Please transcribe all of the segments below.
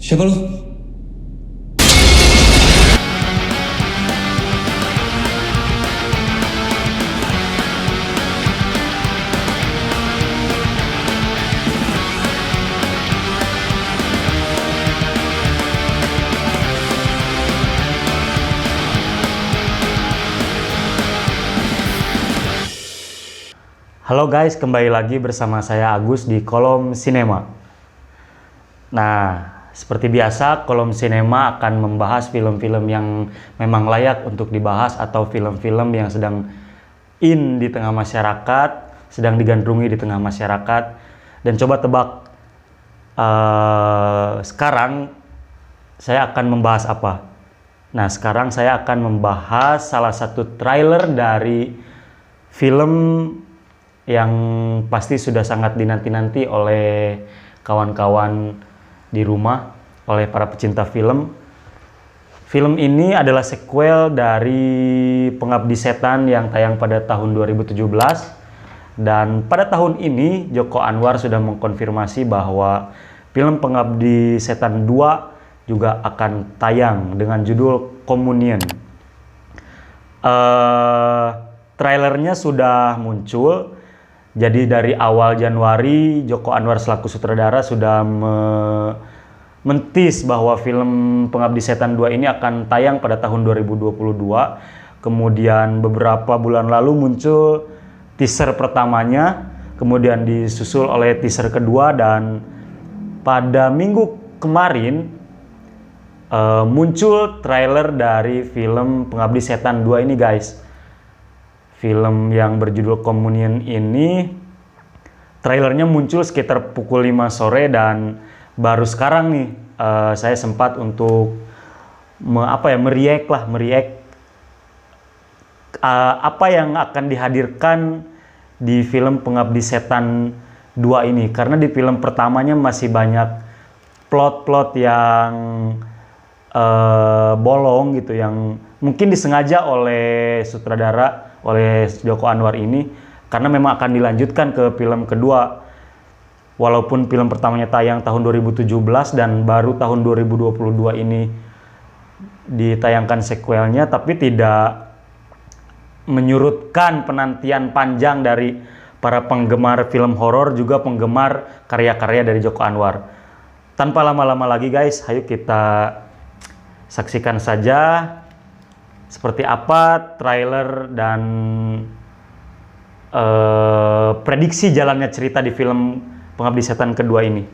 Siapa lu? Halo guys, kembali lagi bersama saya Agus di Kolom Sinema. Nah, seperti biasa, Kolom Sinema akan membahas film-film yang memang layak untuk dibahas atau film-film yang sedang in di tengah masyarakat, sedang digandrungi di tengah masyarakat. Dan coba tebak, sekarang saya akan membahas apa? Nah, sekarang saya akan membahas salah satu trailer dari film yang pasti sudah sangat dinanti-nanti oleh kawan-kawan di rumah, oleh para pecinta film. Film ini adalah sequel dari Pengabdi Setan yang tayang pada tahun 2017. Dan pada tahun ini Joko Anwar sudah mengkonfirmasi bahwa film Pengabdi Setan 2 juga akan tayang dengan judul Communion. Trailernya sudah muncul. Jadi dari awal Januari, Joko Anwar selaku sutradara sudah mentis bahwa film Pengabdi Setan 2 ini akan tayang pada tahun 2022. Kemudian beberapa bulan lalu muncul teaser pertamanya, kemudian disusul oleh teaser kedua, dan pada minggu kemarin muncul trailer dari film Pengabdi Setan 2 ini guys. Film yang berjudul Communion ini trailernya muncul sekitar pukul 5 sore dan baru sekarang nih saya sempat untuk meriak apa yang akan dihadirkan di film Pengabdi Setan 2 ini, karena di film pertamanya masih banyak plot-plot yang bolong gitu, yang mungkin disengaja oleh sutradara, oleh Joko Anwar ini, karena memang akan dilanjutkan ke film kedua. Walaupun film pertamanya tayang tahun 2017 dan baru tahun 2022 ini ditayangkan sequelnya, tapi tidak menyurutkan penantian panjang dari para penggemar film horor, juga penggemar karya-karya dari Joko Anwar. Tanpa lama-lama lagi guys, ayo kita saksikan saja seperti apa trailer dan prediksi jalannya cerita di film Pengabdi Setan kedua ini.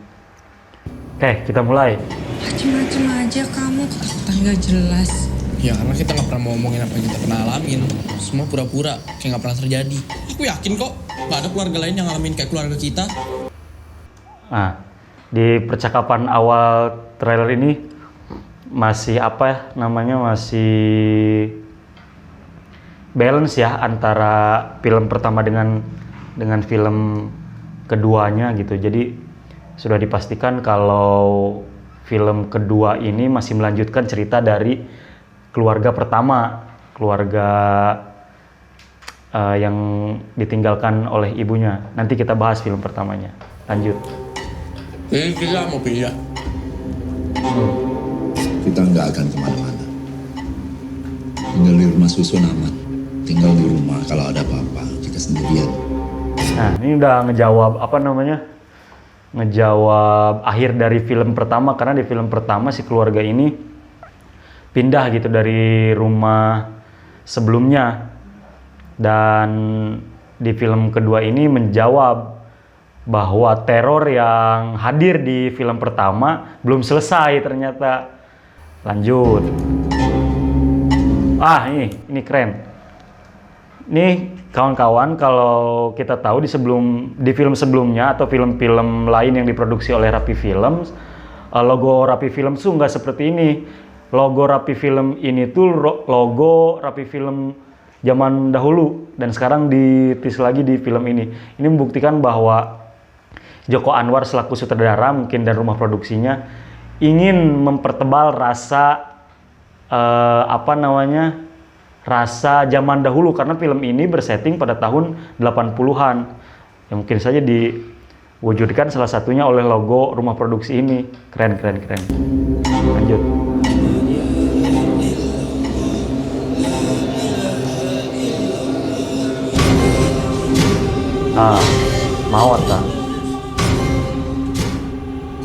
Oke, kita mulai. Macem-macem aja kamu, ketakutan gak jelas. Ya karena kita nggak pernah mau ngomongin apa yang kita pernah alamin. Semua pura-pura, kayak nggak pernah terjadi. Aku yakin kok, nggak ada keluarga lain yang ngalamin kayak keluarga kita. Nah, di percakapan awal trailer ini masih masih balance ya antara film pertama dengan film keduanya gitu. Jadi sudah dipastikan kalau film kedua ini masih melanjutkan cerita dari keluarga pertama, keluarga yang ditinggalkan oleh ibunya. Nanti kita bahas film pertamanya. Lanjut. Jadi kita mau pindah. Kita nggak akan kemana-mana. Tinggal di rumah susun aman. Tinggal di rumah kalau ada apa-apa. Jika sendirian. Nah, ini udah ngejawab akhir dari film pertama, karena di film pertama si keluarga ini pindah gitu dari rumah sebelumnya, dan di film kedua ini menjawab bahwa teror yang hadir di film pertama belum selesai ternyata. Lanjut. Ini keren. Nih kawan-kawan, kalau kita tahu di film sebelumnya atau film-film lain yang diproduksi oleh Rapi Films, logo Rapi Films tuh nggak seperti ini. Logo Rapi Film ini tuh logo Rapi Film zaman dahulu, dan sekarang ditis lagi di film ini. Ini membuktikan bahwa Joko Anwar selaku sutradara mungkin dan rumah produksinya ingin mempertebal rasa rasa zaman dahulu, karena film ini bersetting pada tahun 80-an. Ya mungkin saja wujudkan salah satunya oleh logo rumah produksi ini. Keren. Lanjut. Mawar kan?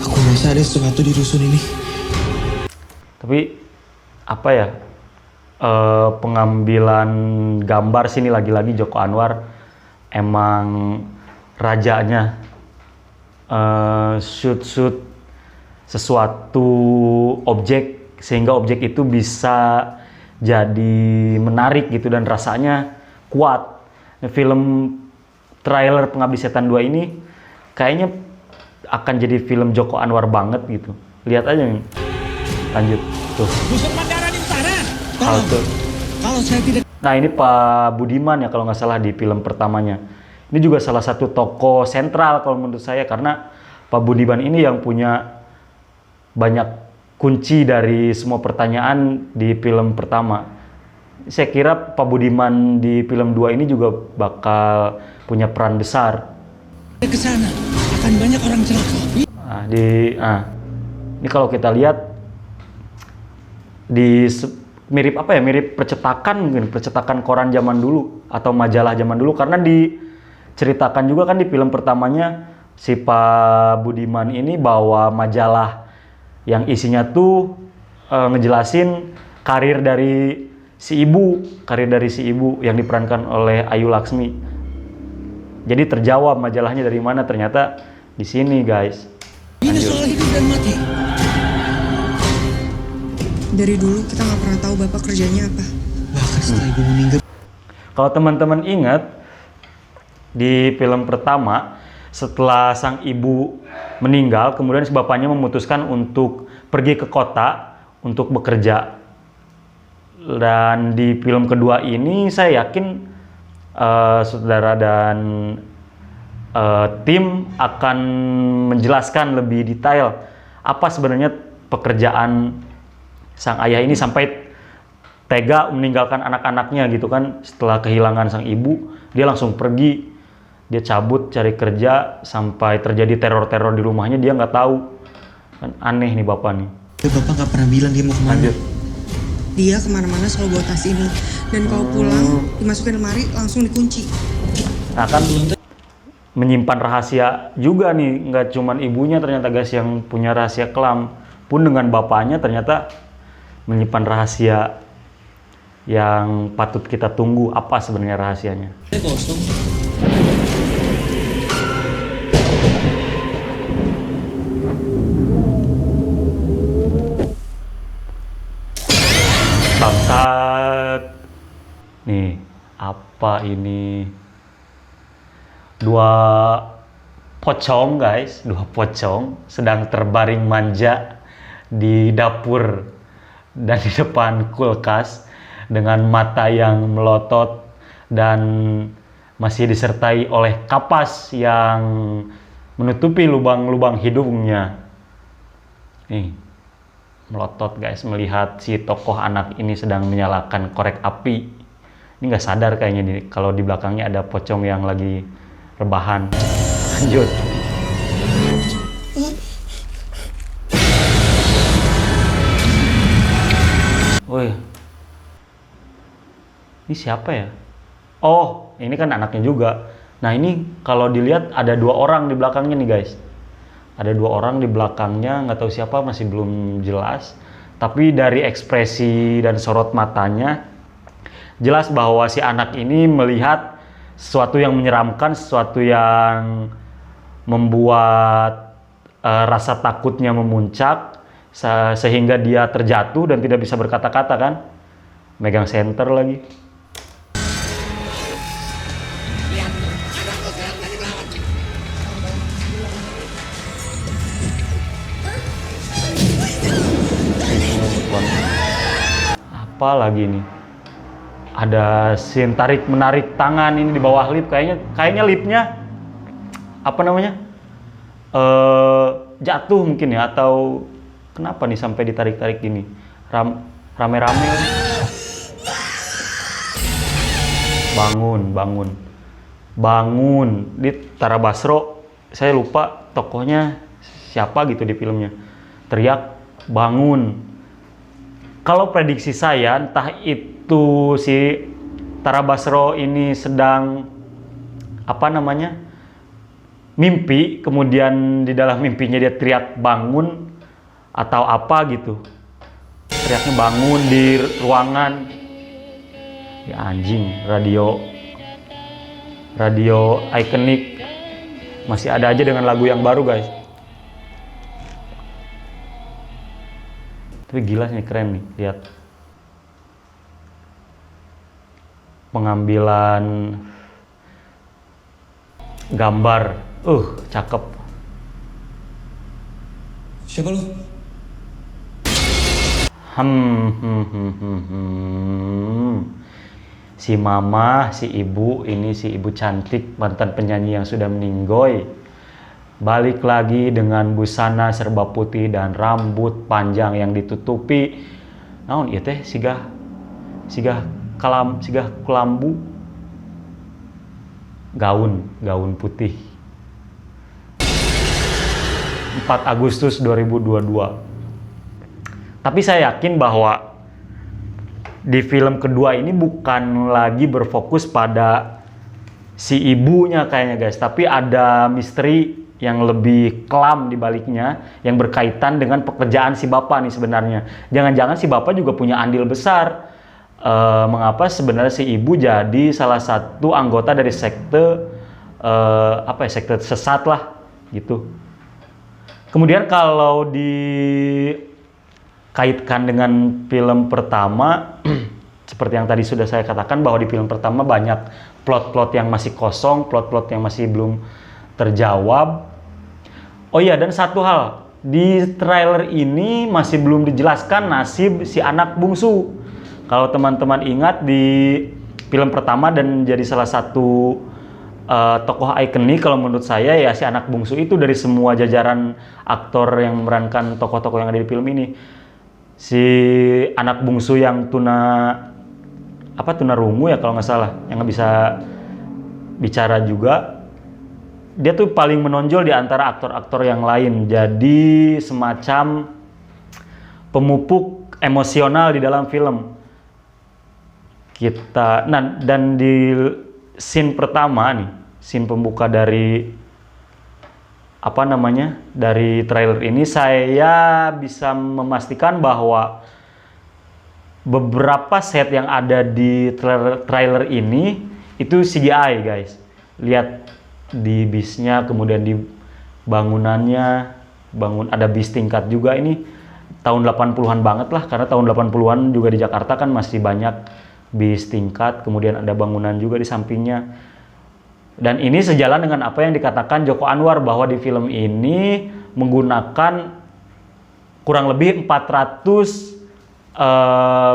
Aku merasa ada sesuatu di rusun ini. Tapi apa ya? Pengambilan gambar sini lagi-lagi Joko Anwar emang rajanya shoot sesuatu objek sehingga objek itu bisa jadi menarik gitu dan rasanya kuat. Film trailer Pengabdi Setan 2 ini kayaknya akan jadi film Joko Anwar banget gitu. Lihat aja nih. Lanjut tuh. Dusun Mandarani Utara. Kalau saya tidak. Nah ini Pak Budiman ya kalau nggak salah di film pertamanya. Ini juga salah satu tokoh sentral kalau menurut saya karena Pak Budiman ini yang punya banyak kunci dari semua pertanyaan di film pertama. Saya kira Pak Budiman di film 2 ini juga bakal punya peran besar. Ke sana akan banyak orang celaka. Ini kalau kita lihat mirip apa ya? Mirip percetakan mungkin, percetakan koran zaman dulu atau majalah zaman dulu karena diceritakan juga kan di film pertamanya si Pak Budiman ini bawa majalah yang isinya tuh ngejelasin karir dari si ibu yang diperankan oleh Ayu Laksmi. Jadi terjawab majalahnya dari mana, ternyata di sini guys. Ini soal hidup dan mati. Dari dulu kita nggak pernah tahu bapak kerjanya apa. Bahkan setelah ibu meninggal. Kalau teman-teman ingat di film pertama setelah sang ibu meninggal, kemudian si bapaknya memutuskan untuk pergi ke kota untuk bekerja. Dan di film kedua ini saya yakin saudara dan tim akan menjelaskan lebih detail apa sebenarnya pekerjaan sang ayah ini sampai tega meninggalkan anak-anaknya gitu kan. Setelah kehilangan sang ibu, dia langsung pergi, dia cabut cari kerja sampai terjadi teror-teror di rumahnya, dia nggak tahu. Kan aneh nih bapak nih. Bapak nggak pernah bilang dia mau kemana. Lanjut. Dia kemana-mana selalu bawa tas ini. Dan kalau pulang, dimasukin lemari, langsung dikunci. Nah kan menyimpan rahasia juga nih, nggak cuman ibunya ternyata guys yang punya rahasia kelam, pun dengan bapaknya ternyata menyimpan rahasia yang patut kita tunggu. Apa sebenarnya rahasianya? Kosong. Bangsat. Nih, apa ini? Dua pocong guys, dua pocong sedang terbaring manja di dapur dan di depan kulkas dengan mata yang melotot dan masih disertai oleh kapas yang menutupi lubang-lubang hidungnya. Nih, melotot guys melihat si tokoh anak ini sedang menyalakan korek api. Ini nggak sadar kayaknya nih kalau di belakangnya ada pocong yang lagi rebahan. Lanjut. Woi, ini siapa ya? Oh, ini kan anaknya juga. Nah ini kalau dilihat ada dua orang di belakangnya nih guys. Ada dua orang di belakangnya, nggak tahu siapa, masih belum jelas. Tapi dari ekspresi dan sorot matanya, jelas bahwa si anak ini melihat sesuatu yang menyeramkan, sesuatu yang membuat rasa takutnya memuncak, sehingga dia terjatuh dan tidak bisa berkata-kata kan. Megang senter lagi. Apa lagi nih? Ada scene tarik menarik tangan ini di bawah lift, kayaknya liftnya apa namanya jatuh mungkin ya, atau kenapa nih sampai ditarik-tarik gini rame-rame. Bangun di Tara Basro saya lupa tokohnya siapa gitu di filmnya, teriak bangun. Kalau prediksi saya, entah itu si Tara Basro ini sedang mimpi, kemudian di dalam mimpinya dia teriak bangun atau apa gitu, teriaknya bangun di ruangan. Ya anjing, radio ikonik masih ada aja dengan lagu yang baru guys. Tapi gila nih, keren nih, lihat pengambilan gambar, cakep. Siapa lu? Si mama, si ibu, ini si ibu cantik, mantan penyanyi yang sudah meninggoy. Balik lagi dengan busana serba putih dan rambut panjang yang ditutupi. Naon ieu teh sigah kelambu. Gaun putih. 4 Agustus 2022. Tapi saya yakin bahwa di film kedua ini bukan lagi berfokus pada si ibunya kayaknya guys, tapi ada misteri yang lebih kelam di baliknya yang berkaitan dengan pekerjaan si bapak nih sebenarnya. Jangan-jangan si bapak juga punya andil besar. Mengapa sebenarnya si ibu jadi salah satu anggota dari sekte sekte sesat lah gitu. Kemudian kalau dikaitkan dengan film pertama seperti yang tadi sudah saya katakan bahwa di film pertama banyak plot-plot yang masih kosong, plot-plot yang masih belum terjawab. Oh iya, dan satu hal, di trailer ini masih belum dijelaskan nasib si anak bungsu. Kalau teman-teman ingat di film pertama dan jadi salah satu tokoh ikonik kalau menurut saya ya si anak bungsu itu dari semua jajaran aktor yang memerankan tokoh-tokoh yang ada di film ini. Si anak bungsu yang tunarungu ya kalau nggak salah, yang nggak bisa bicara juga. Dia tuh paling menonjol di antara aktor-aktor yang lain. Jadi semacam pemupuk emosional di dalam film. Dan di scene pertama nih, scene pembuka dari dari trailer ini, saya bisa memastikan bahwa beberapa set yang ada di trailer ini itu CGI guys. Lihat di bisnya, kemudian di bangunannya, ada bis tingkat juga. Ini tahun 80-an banget lah, karena tahun 80-an juga di Jakarta kan masih banyak bis tingkat, kemudian ada bangunan juga di sampingnya. Dan ini sejalan dengan apa yang dikatakan Joko Anwar bahwa di film ini menggunakan kurang lebih 400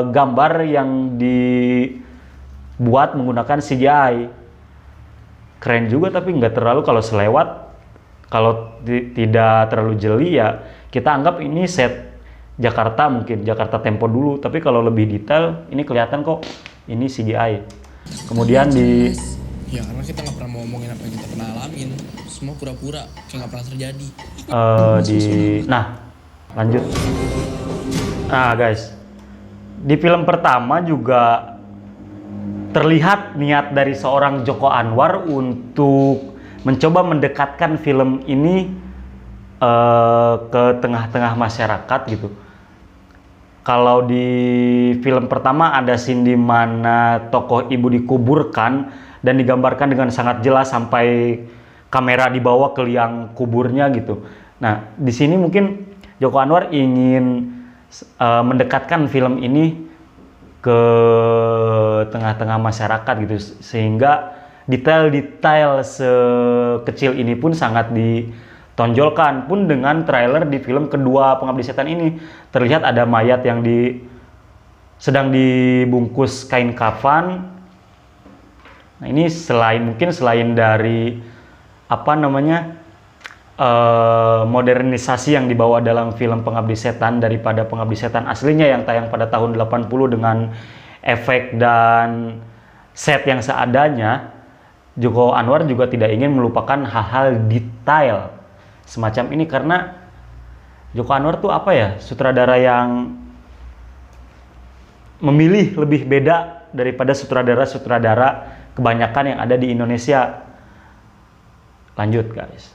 gambar yang dibuat menggunakan CGI. Keren juga, tapi nggak terlalu kalau selewat, kalau tidak terlalu jeli ya kita anggap ini set Jakarta, mungkin Jakarta Tempo dulu. Tapi kalau lebih detail ini kelihatan kok ini CGI. Kemudian ya karena kita nggak pernah mau ngomongin apa yang kita pernah alamin, semua pura-pura kayak nggak pernah terjadi. Lanjut. Nah guys, di film pertama juga terlihat niat dari seorang Joko Anwar untuk mencoba mendekatkan film ini ke tengah-tengah masyarakat gitu. Kalau di film pertama ada scene di mana tokoh ibu dikuburkan dan digambarkan dengan sangat jelas sampai kamera dibawa ke liang kuburnya gitu. Nah, di sini mungkin Joko Anwar ingin mendekatkan film ini ke tengah-tengah masyarakat gitu, sehingga detail-detail sekecil ini pun sangat ditonjolkan. Pun dengan trailer di film kedua Pengabdi Setan ini terlihat ada mayat yang sedang dibungkus kain kafan. Nah, ini selain dari modernisasi yang dibawa dalam film Pengabdi Setan daripada Pengabdi Setan aslinya yang tayang pada tahun 80 dengan efek dan set yang seadanya, Joko Anwar juga tidak ingin melupakan hal-hal detail style semacam ini, karena Joko Anwar tuh apa ya, sutradara yang memilih lebih beda daripada sutradara-sutradara kebanyakan yang ada di Indonesia. Lanjut guys,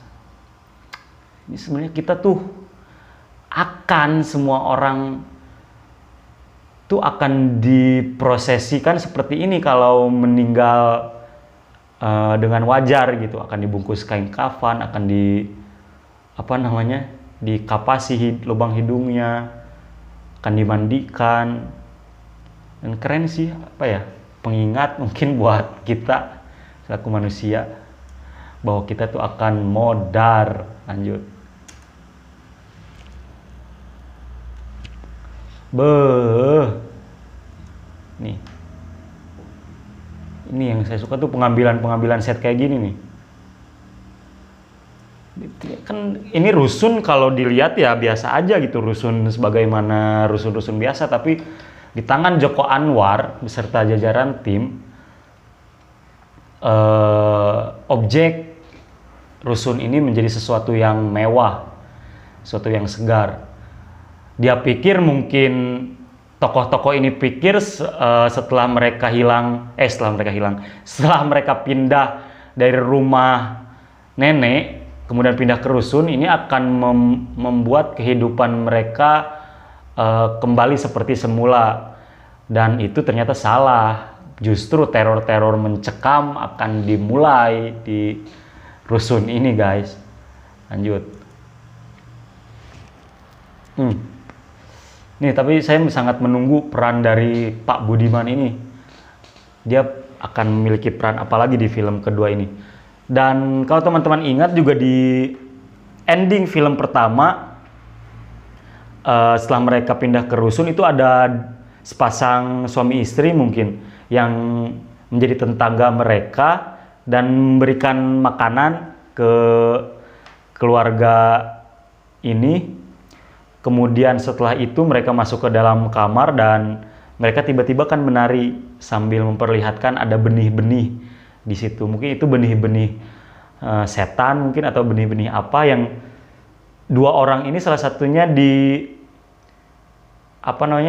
ini sebenarnya kita tuh akan, semua orang tuh akan diprosesikan seperti ini kalau meninggal dengan wajar gitu, akan dibungkus kain kafan, akan dikapasi lubang hidungnya, akan dimandikan. Dan keren sih, pengingat mungkin buat kita selaku manusia bahwa kita tuh akan modar. Lanjut. Nih. Ini yang saya suka tuh pengambilan set kayak gini nih. Kan ini rusun kalau dilihat ya biasa aja gitu, rusun sebagaimana rusun-rusun biasa, tapi di tangan Joko Anwar beserta jajaran tim, objek rusun ini menjadi sesuatu yang mewah, sesuatu yang segar. Dia pikir mungkin tokoh-tokoh ini pikir setelah mereka pindah dari rumah nenek kemudian pindah ke rusun, ini akan membuat kehidupan mereka kembali seperti semula. Dan itu ternyata salah. Justru teror-teror mencekam akan dimulai di rusun ini guys. Lanjut. Nih, tapi saya sangat menunggu peran dari Pak Budiman ini. Dia akan memiliki peran apa lagi di film kedua ini. Dan kalau teman-teman ingat juga di ending film pertama, setelah mereka pindah ke rusun itu ada sepasang suami istri mungkin yang menjadi tetangga mereka dan memberikan makanan ke keluarga ini. Kemudian setelah itu mereka masuk ke dalam kamar dan mereka tiba-tiba kan menari sambil memperlihatkan ada benih-benih di situ. Mungkin itu benih-benih setan mungkin, atau benih-benih apa, yang dua orang ini salah satunya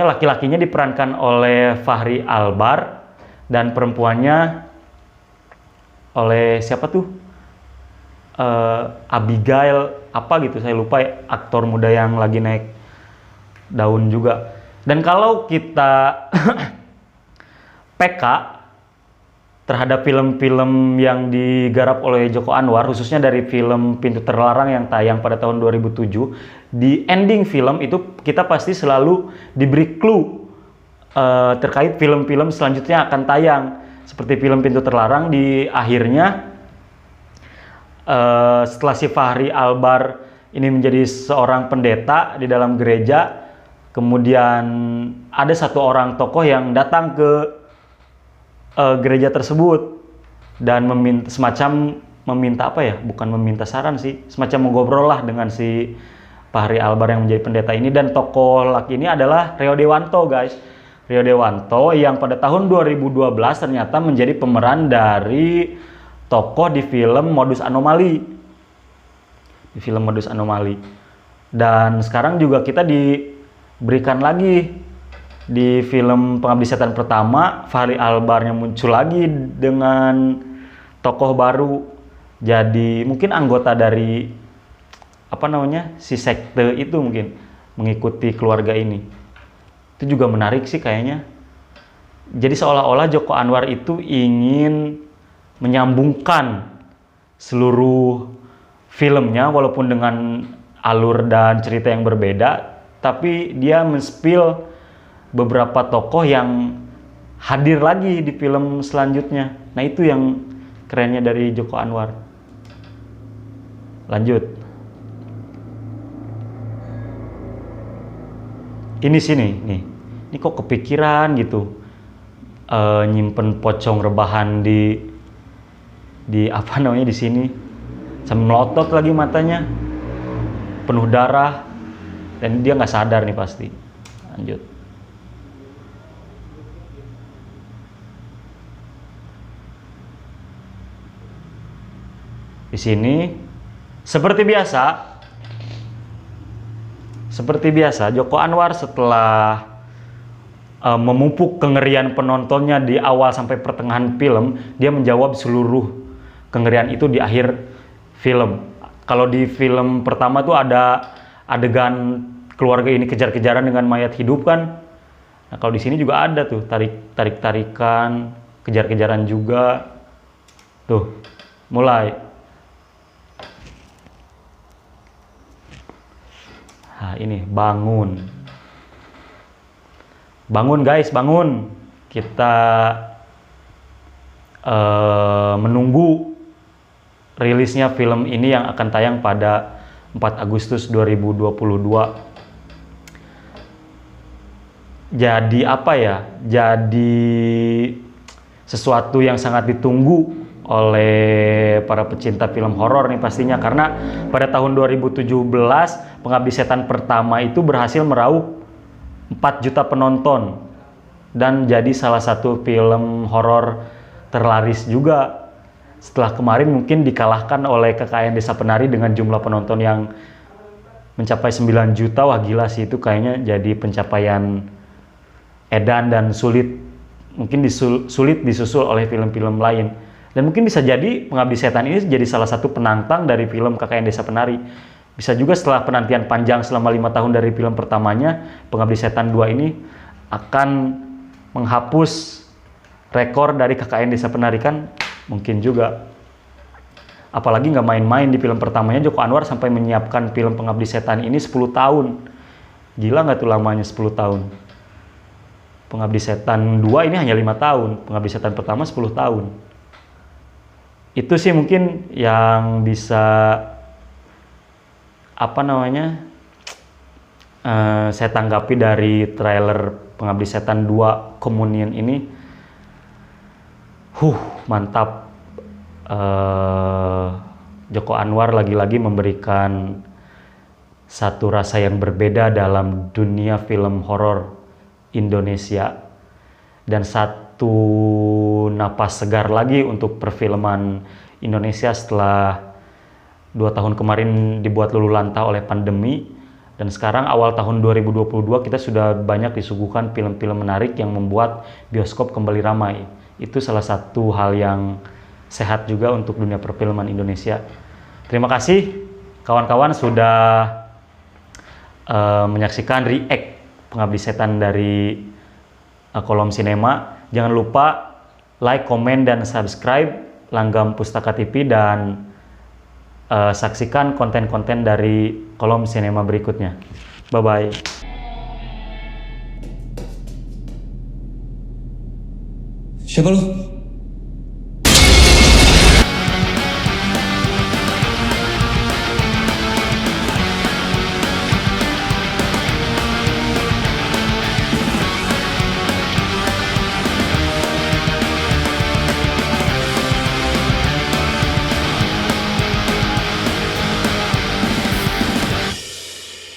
laki-lakinya diperankan oleh Fachri Albar dan perempuannya oleh siapa tuh? Abigail apa gitu, saya lupa ya, aktor muda yang lagi naik daun juga. Dan kalau kita PK terhadap film-film yang digarap oleh Joko Anwar, khususnya dari film Pintu Terlarang yang tayang pada tahun 2007, di ending film itu kita pasti selalu diberi clue terkait film-film selanjutnya akan tayang. Seperti film Pintu Terlarang, di akhirnya setelah si Fachri Albar ini menjadi seorang pendeta di dalam gereja, kemudian ada satu orang tokoh yang datang ke gereja tersebut dan meminta saran sih, semacam mengobrol lah dengan si Fachri Albar yang menjadi pendeta ini. Dan tokoh laki ini adalah Rio Dewanto guys. Rio Dewanto yang pada tahun 2012 ternyata menjadi pemeran dari tokoh di film Modus Anomaly. Dan sekarang juga kita diberikan lagi di film Pengabdi Setan pertama, Fachri Albarnya muncul lagi dengan tokoh baru. Jadi mungkin anggota dari si sekte itu mungkin mengikuti keluarga ini. Itu juga menarik sih kayaknya. Jadi seolah-olah Joko Anwar itu ingin menyambungkan seluruh filmnya walaupun dengan alur dan cerita yang berbeda, tapi dia men-spill beberapa tokoh yang hadir lagi di film selanjutnya. Nah, itu yang kerennya dari Joko Anwar. Lanjut. Ini sini nih. Ini kok kepikiran gitu. Nyimpen pocong rebahan di di sini. Sambil melotot lagi matanya. Penuh darah. Dan dia nggak sadar nih pasti. Lanjut. Di sini Seperti biasa, Joko Anwar setelah memupuk kengerian penontonnya di awal sampai pertengahan film, dia menjawab seluruh kengerian itu di akhir film. Kalau di film pertama tuh ada adegan keluarga ini kejar-kejaran dengan mayat hidup kan. Nah, kalau di sini juga ada tuh tarik-tarikan, kejar-kejaran juga. Tuh, mulai. Nah, ini bangun. Bangun guys, bangun. Kita menunggu rilisnya film ini yang akan tayang pada 4 Agustus 2022. Jadi apa ya? Jadi sesuatu yang sangat ditunggu oleh para pecinta film horor nih pastinya, karena pada tahun 2017 Pengabdi Setan pertama itu berhasil meraup 4 juta penonton dan jadi salah satu film horor terlaris juga. Setelah kemarin mungkin dikalahkan oleh KKN Desa Penari dengan jumlah penonton yang mencapai 9 juta. Wah gila sih, itu kayaknya jadi pencapaian edan dan sulit disusul oleh film-film lain. Dan mungkin bisa jadi Pengabdi Setan ini jadi salah satu penantang dari film KKN Desa Penari. Bisa juga setelah penantian panjang selama 5 tahun dari film pertamanya, Pengabdi Setan 2 ini akan menghapus rekor dari KKN Desa Penari kan? Mungkin juga. Apalagi nggak main-main di film pertamanya, Joko Anwar sampai menyiapkan film Pengabdi Setan ini 10 tahun. Gila nggak tuh lamanya 10 tahun? Pengabdi Setan 2 ini hanya 5 tahun, Pengabdi Setan pertama 10 tahun. Itu sih mungkin yang bisa saya tanggapi dari trailer Pengabdi Setan 2 Communion ini. Mantap. Joko Anwar lagi-lagi memberikan satu rasa yang berbeda dalam dunia film horor Indonesia dan satu napas segar lagi untuk perfilman Indonesia setelah 2 tahun kemarin dibuat luluh lantah oleh pandemi, dan sekarang awal tahun 2022 kita sudah banyak disuguhkan film-film menarik yang membuat bioskop kembali ramai. Itu salah satu hal yang sehat juga untuk dunia perfilman Indonesia. Terima kasih kawan-kawan sudah menyaksikan react Pengabdi Setan dari Kolom Sinema. Jangan lupa like, komen, dan subscribe Langgam Pustaka TV dan saksikan konten-konten dari Kolom Sinema berikutnya. Bye-bye. Siapa lu?